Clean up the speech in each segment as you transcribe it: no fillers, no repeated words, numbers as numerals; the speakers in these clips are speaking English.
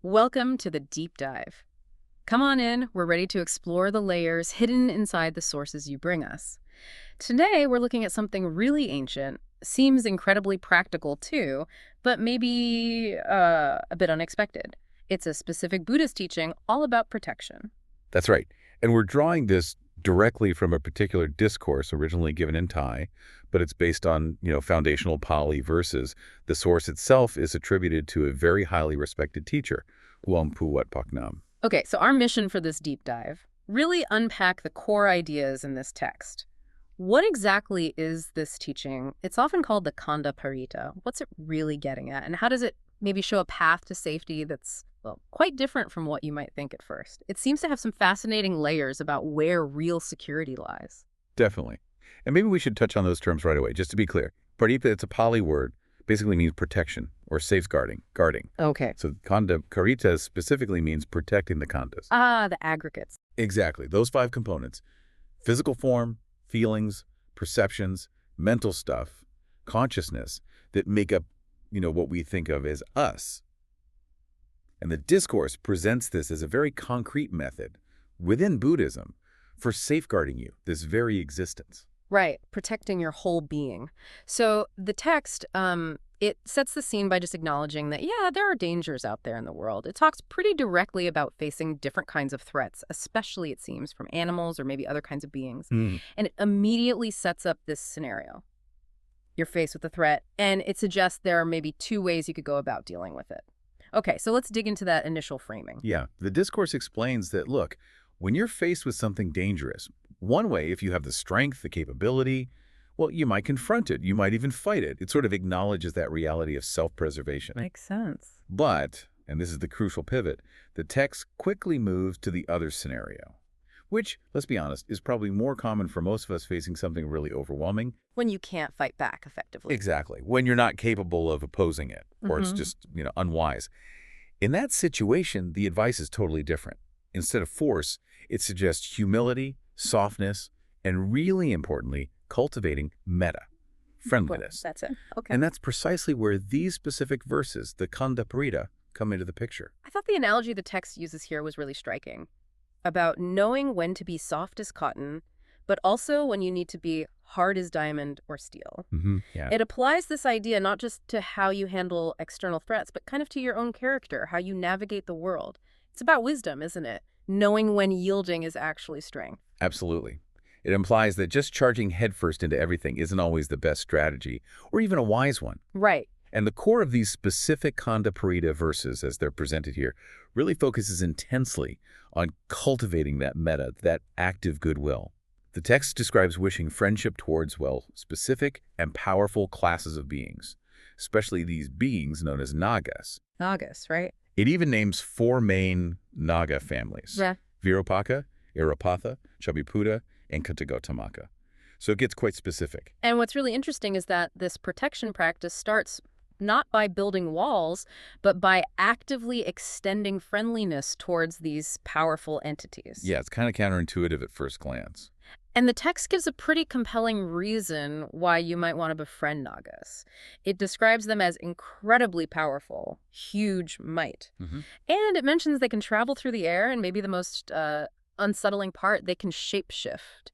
Welcome to the deep dive. Come on in, we're ready to explore the layers hidden inside the sources you bring us. Today, we're looking at something really ancient, seems incredibly practical too, but maybe a bit unexpected. It's a specific Buddhist teaching all about protection. That's right. And we're drawing this directly from a particular discourse originally given in Thai, but it's based on, foundational Pali verses. The source itself is attributed to a very highly respected teacher, Luang Pu Wat Pak Nam. Okay, so our mission for this deep dive, really unpack the core ideas in this text. What exactly is this teaching? It's often called the Khandha Paritta. What's it really getting at? And how does it maybe show a path to safety that's, well, quite different from what you might think at first? It seems to have some fascinating layers about where real security lies. Definitely. And maybe we should touch on those terms right away, just to be clear. Paritta, it's a Pali word, basically means protection or safeguarding, guarding. Okay. So Khandha Paritta specifically means protecting the khandhas. Ah, the aggregates. Exactly. Those 5 components: physical form, feelings, perceptions, mental stuff, consciousness that make up, what we think of as us. And the discourse presents this as a very concrete method within Buddhism for safeguarding you, this very existence. Right, protecting your whole being. So the text, it sets the scene by just acknowledging that, yeah, there are dangers out there in the world. It talks pretty directly about facing different kinds of threats, especially, it seems, from animals or maybe other kinds of beings. And it immediately sets up this scenario. You're faced with a threat, and it suggests there are maybe 2 ways you could go about dealing with it. Okay, so let's dig into that initial framing. Yeah, the discourse explains that, look, when you're faced with something dangerous, one way, if you have the strength, the capability, well, you might confront it. You might even fight it. It sort of acknowledges that reality of self-preservation. Makes sense. But, and this is the crucial pivot, the text quickly moves to the other scenario, which, let's be honest, is probably more common for most of us facing something really overwhelming. When you can't fight back effectively. Exactly. When you're not capable of opposing it, or it's just, unwise. In that situation, the advice is totally different. Instead of force, it suggests humility, softness, and really importantly, cultivating mettā, friendliness. That's it. Okay. And that's precisely where these specific verses, the Khandha Paritta, come into the picture. I thought the analogy the text uses here was really striking, about knowing when to be soft as cotton, but also when you need to be hard as diamond or steel. Yeah. It applies this idea not just to how you handle external threats, but kind of to your own character, how you navigate the world. It's about wisdom, isn't it? Knowing when yielding is actually strength. Absolutely. It implies that just charging headfirst into everything isn't always the best strategy, or even a wise one. Right. And the core of these specific Khandha Paritta verses, as they're presented here, really focuses intensely on cultivating that mettā, that active goodwill. The text describes wishing friendship towards, well, specific and powerful classes of beings, especially these beings known as Nāgas. Nāgas, right? It even names 4 main Naga families: Yeah. Virupaka, Irapatha, Chabiputa, and Katagotamaka. So it gets quite specific. And what's really interesting is that this protection practice starts not by building walls, but by actively extending friendliness towards these powerful entities. Yeah, it's kind of counterintuitive at first glance. And the text gives a pretty compelling reason why you might want to befriend Nāgas. It describes them as incredibly powerful, huge might. And it mentions they can travel through the air, and maybe the most unsettling part, they can shapeshift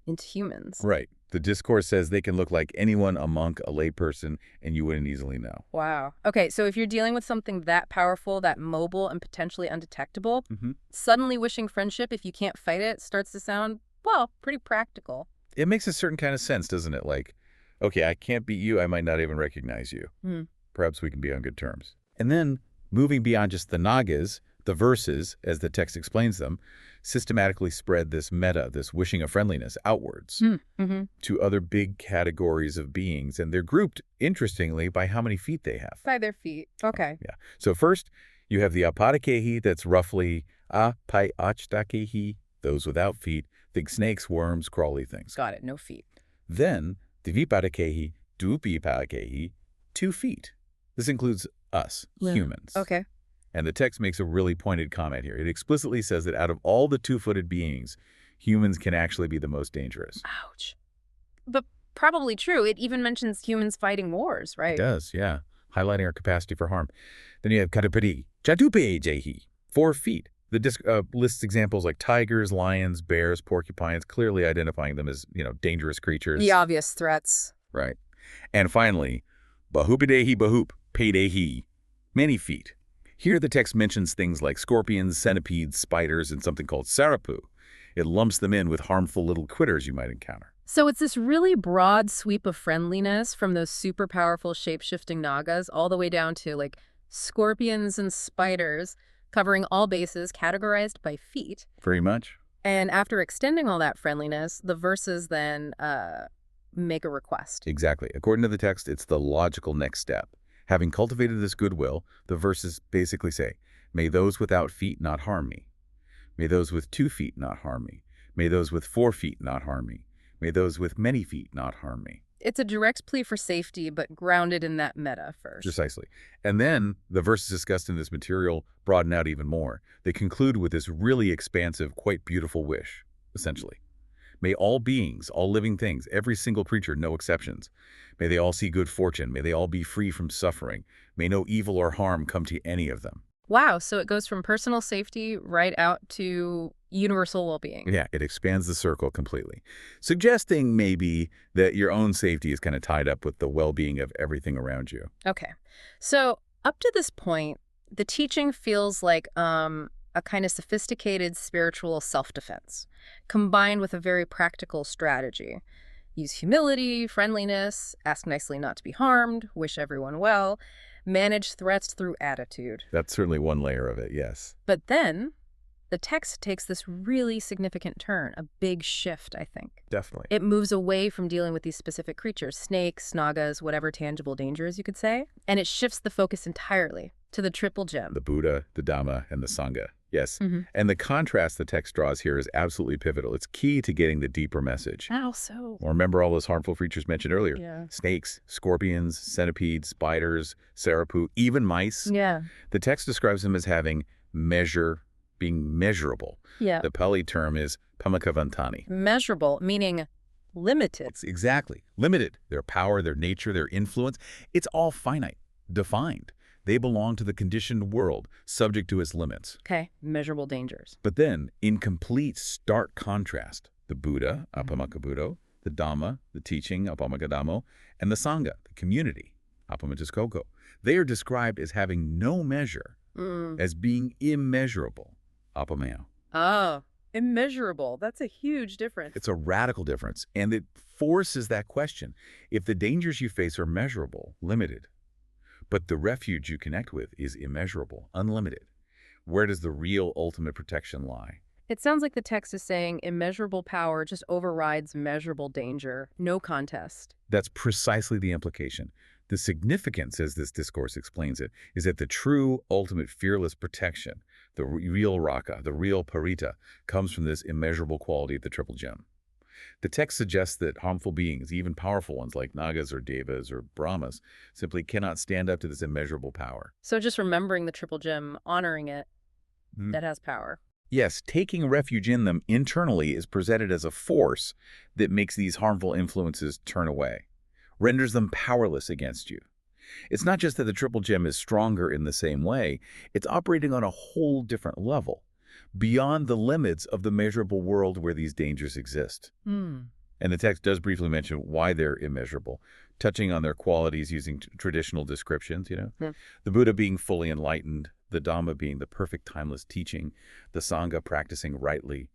into humans. Right. The discourse says they can look like anyone, a monk, a layperson, and you wouldn't easily know. Wow. Okay, so if you're dealing with something that powerful, that mobile, and potentially undetectable, suddenly wishing friendship if you can't fight it starts to sound, well, pretty practical. It makes a certain kind of sense, doesn't it? Like, okay, I can't beat you, I might not even recognize you. Perhaps we can be on good terms. And then, moving beyond just the Nagas, the verses, as the text explains them, systematically spread this mettā, this wishing of friendliness, outwards to other big categories of beings. And they're grouped, interestingly, by how many feet they have. By their feet. Okay. Yeah. So first, you have the apadakehi, that's roughly apaiachtakehi, those without feet. Think snakes, worms, crawly things. Got it. No feet. Then, the vipadakehi, dupipadakehi, 2 feet. This includes us, humans. Okay. And the text makes a really pointed comment here. It explicitly says that out of all the 2-footed beings, humans can actually be the most dangerous. Ouch. But probably true. It even mentions humans fighting wars, right? It does, yeah. highlighting our capacity for harm. Then you have Khantaparitta, Chatupe Jehi, 4 feet. The disc lists examples like tigers, lions, bears, porcupines, clearly identifying them as, dangerous creatures. The obvious threats. Right. And finally, Bahupidehi Bahup, Pedehi, many feet. Here the text mentions things like scorpions, centipedes, spiders, and something called sarapu. It lumps them in with harmful little critters you might encounter. So it's this really broad sweep of friendliness from those super powerful shape-shifting Nagas all the way down to, like, scorpions and spiders, covering all bases, categorized by feet. Very much. And after extending all that friendliness, the verses then make a request. Exactly. According to the text, it's the logical next step. Having cultivated this goodwill, the verses basically say, may those without feet not harm me. May those with 2 feet not harm me. May those with 4 feet not harm me. May those with many feet not harm me. It's a direct plea for safety, but grounded in that meta first. Precisely. And then the verses discussed in this material broaden out even more. They conclude with this really expansive, quite beautiful wish, essentially. May all beings, all living things, every single creature, no exceptions. May they all see good fortune. May they all be free from suffering. May no evil or harm come to any of them. Wow, so it goes from personal safety right out to universal well-being. Yeah, it expands the circle completely, suggesting maybe that your own safety is kind of tied up with the well-being of everything around you. Okay, so up to this point, the teaching feels like a kind of sophisticated spiritual self-defense, combined with a very practical strategy. Use humility, friendliness, ask nicely not to be harmed, wish everyone well, manage threats through attitude. That's certainly one layer of it, yes. But then the text takes this really significant turn, a big shift, I think. Definitely. It moves away from dealing with these specific creatures, snakes, nagas, whatever tangible dangers you could say, and it shifts the focus entirely to the triple gem. The Buddha, the Dhamma, and the Sangha. Yes. Mm-hmm. And the contrast the text draws here is absolutely pivotal. It's key to getting the deeper message. How so? Well, remember all those harmful creatures mentioned earlier? Yeah. Snakes, scorpions, centipedes, spiders, sarapu, even mice. Yeah. The text describes them as having measure, being measurable. Yeah. The Pali term is pamakavantani. Measurable, meaning limited. Exactly. Limited. Their power, their nature, their influence, it's all finite, defined. They belong to the conditioned world, subject to its limits. Okay, measurable dangers. But then, in complete, stark contrast, the Buddha, Apamakabuddho, the Dhamma, the teaching, Apamagadamo, and the Sangha, the community, Apamajiskoko, they are described as having no measure, as being immeasurable, Apameo. Oh, immeasurable. That's a huge difference. It's a radical difference, and it forces that question. If the dangers you face are measurable, limited, but the refuge you connect with is immeasurable, unlimited, where does the real ultimate protection lie? It sounds like the text is saying immeasurable power just overrides measurable danger. No contest. That's precisely the implication. The significance, as this discourse explains it, is that the true, ultimate, fearless protection, the real raka, the real paritta, comes from this immeasurable quality of the triple gem. The text suggests that harmful beings, even powerful ones like Nagas or Devas or Brahmas, simply cannot stand up to this immeasurable power. So just remembering the triple gem, honoring it, that has power. Yes, taking refuge in them internally is presented as a force that makes these harmful influences turn away, renders them powerless against you. It's not just that the triple gem is stronger in the same way, it's operating on a whole different level, beyond the limits of the measurable world where these dangers exist. And the text does briefly mention why they're immeasurable, touching on their qualities using traditional descriptions, The Buddha being fully enlightened, the Dhamma being the perfect timeless teaching, the Sangha practicing rightly.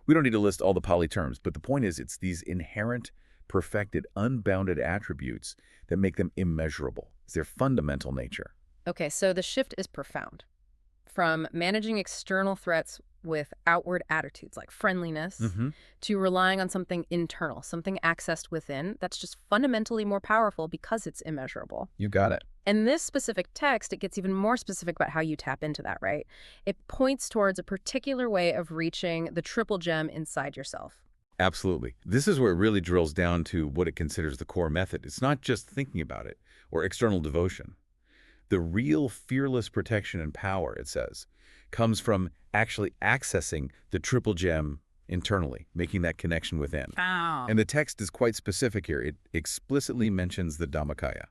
We don't need to list all the Pali terms, but the point is it's these inherent, perfected, unbounded attributes that make them immeasurable. It's their fundamental nature. Okay, so the shift is profound. From managing external threats with outward attitudes like friendliness to relying on something internal, something accessed within that's just fundamentally more powerful because it's immeasurable. You got it. In this specific text, it gets even more specific about how you tap into that, right? It points towards a particular way of reaching the triple gem inside yourself. Absolutely. This is where it really drills down to what it considers the core method. It's not just thinking about it or external devotion. The real fearless protection and power, it says, comes from actually accessing the triple gem internally, making that connection within. Wow. And the text is quite specific here. It explicitly mentions the Dhammakaya.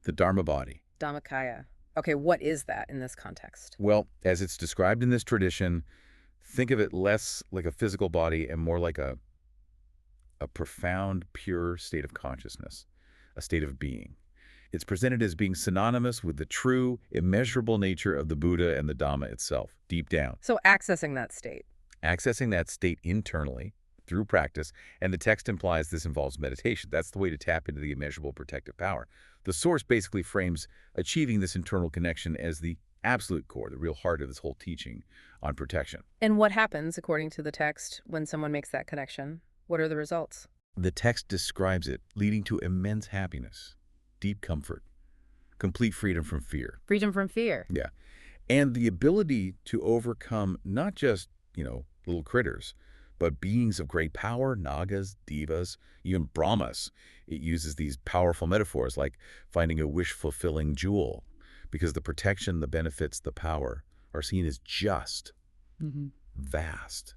the Dharma body. Dhammakaya. Okay, what is that in this context? Well, as it's described in this tradition, think of it less like a physical body and more like a profound, pure state of consciousness, a state of being. It's presented as being synonymous with the true, immeasurable nature of the Buddha and the Dhamma itself, deep down. So accessing that state. Accessing that state internally through practice, and the text implies this involves meditation. That's the way to tap into the immeasurable protective power. The source basically frames achieving this internal connection as the absolute core, the real heart of this whole teaching on protection. And what happens, according to the text, when someone makes that connection? What are the results? The text describes it leading to immense happiness, deep comfort, complete freedom from fear. Freedom from fear. Yeah. And the ability to overcome not just, little critters, but beings of great power, Nagas, Devas, even Brahmas. It uses these powerful metaphors like finding a wish-fulfilling jewel, because the protection, the benefits, the power are seen as just, vast,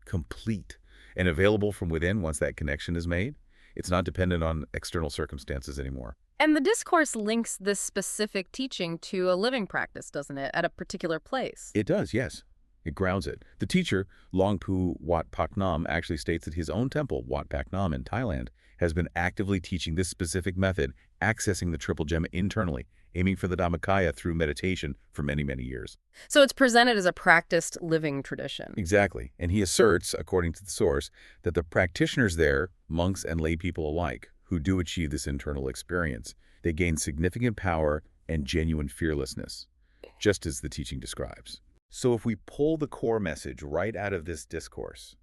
complete, and available from within once that connection is made. It's not dependent on external circumstances anymore. And the discourse links this specific teaching to a living practice, doesn't it, at a particular place? It does, yes. It grounds it. The teacher, Longpu Wat Pak Nam, actually states that his own temple, Wat Pak Nam in Thailand, has been actively teaching this specific method, accessing the triple gem internally, aiming for the Dhammakaya through meditation for many, many years. So it's presented as a practiced living tradition. Exactly. And he asserts, according to the source, that the practitioners there, monks and lay people alike, who do achieve this internal experience, they gain significant power and genuine fearlessness, just as the teaching describes. So if we pull the core message right out of this discourse,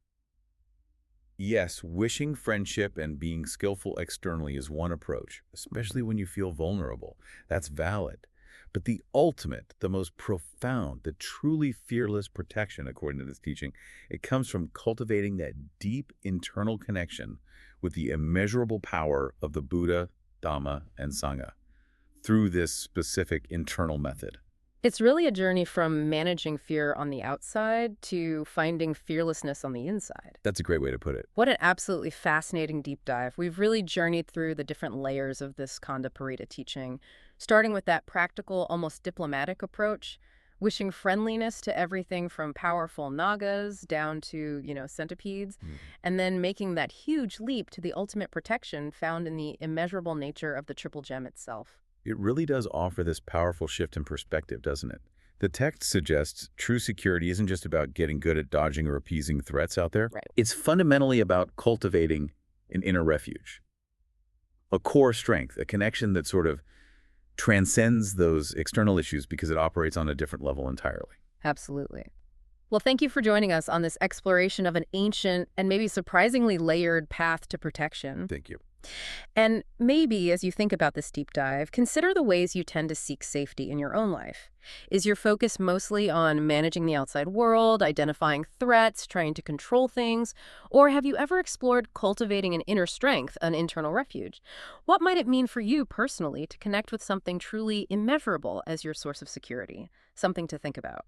yes, wishing friendship and being skillful externally is one approach, especially when you feel vulnerable. That's valid. But the ultimate, the most profound, the truly fearless protection, according to this teaching, it comes from cultivating that deep internal connection with the immeasurable power of the Buddha, Dhamma, and Sangha through this specific internal method. It's really a journey from managing fear on the outside to finding fearlessness on the inside. That's a great way to put it. What an absolutely fascinating deep dive. We've really journeyed through the different layers of this Khandha Paritta teaching, starting with that practical, almost diplomatic approach, wishing friendliness to everything from powerful Nagas down to, centipedes, and then making that huge leap to the ultimate protection found in the immeasurable nature of the triple gem itself. It really does offer this powerful shift in perspective, doesn't it? The text suggests true security isn't just about getting good at dodging or appeasing threats out there. Right. It's fundamentally about cultivating an inner refuge, a core strength, a connection that sort of transcends those external issues because it operates on a different level entirely. Absolutely. Well, thank you for joining us on this exploration of an ancient and maybe surprisingly layered path to protection. Thank you. And maybe as you think about this deep dive, consider the ways you tend to seek safety in your own life. Is your focus mostly on managing the outside world, identifying threats, trying to control things? Or have you ever explored cultivating an inner strength, an internal refuge? What might it mean for you personally to connect with something truly immeasurable as your source of security? Something to think about.